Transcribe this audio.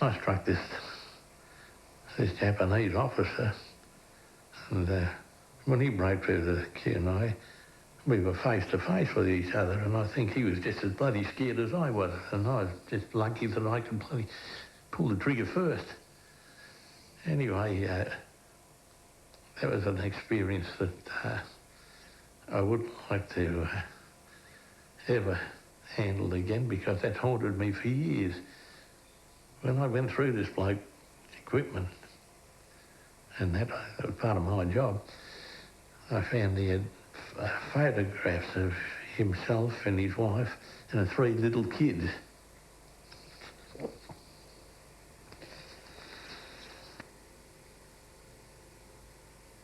I struck this Japanese officer, and when he broke through the Q&A, we were face to face with each other, and I think he was just as bloody scared as I was, and I was just lucky that I could bloody pull the trigger first. Anyway, that was an experience that I wouldn't like to ever handle again, because that haunted me for years. When I went through this bloke equipment, and that was part of my job, I found he had photographs of himself and his wife and 3 little kids.